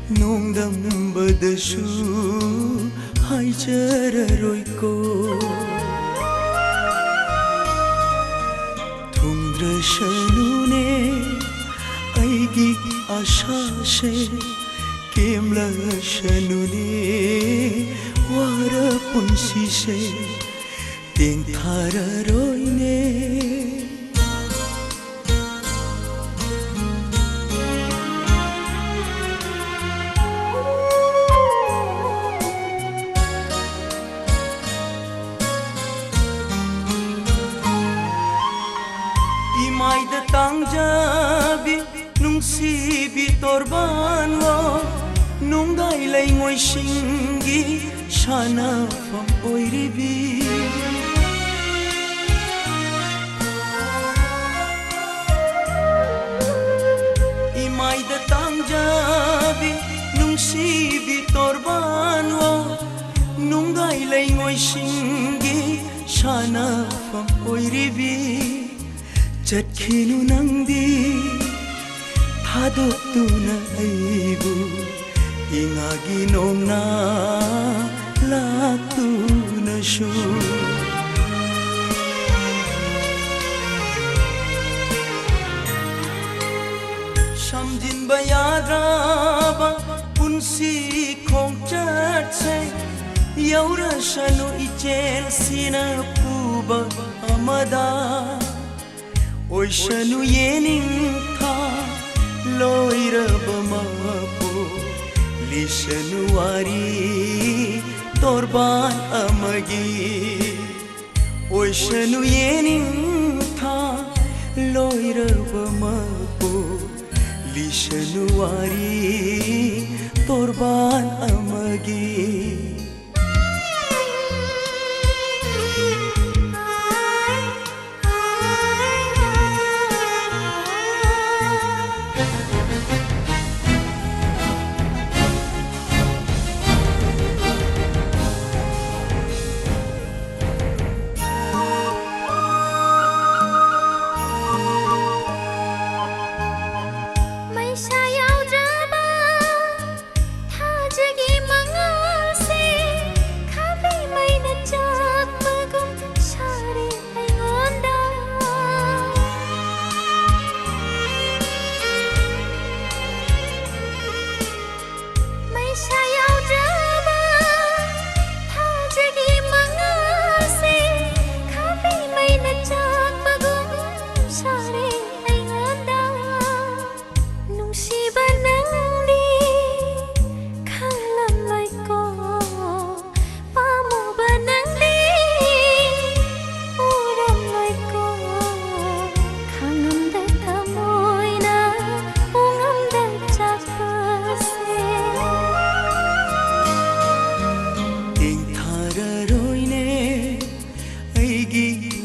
농담받아수 하이자라로이고 동드라샤누네 아이기 아샤세 겜라샤누네 와라pun시세 땡타라로이네 Imayda tangjabi nung sibi torban lo nung dailay ngoy shingi shana fam oiribi Imayda tangjabi nung sibi torban lo nung dailay ngoy shingi shana fam oiribi Jatkinu nangdi thadokduna aibu ingagi nongna laktuna shu Shamjinba yadraba punsi khongchatse yaurashanu ichel sina puba amada Oishanu yening tha loiraba mapo lishanu wari torban amagi Oishanu yening tha loiraba mapo lishanu wari torban amagi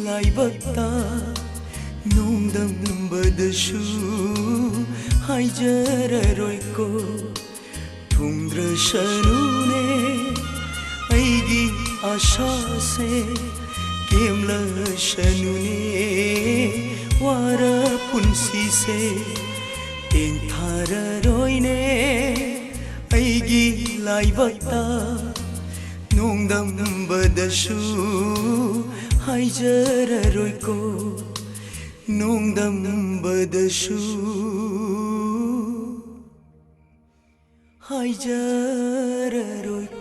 Laibata 농담받아수 하이자라로이고 동드라샤누네 아이기 아샤세 겜라샤누네 와라pun시세 땡타라로이네 아이기 라이바타 농담받아수 하이자라로이고 농담받아수 하이자라로이고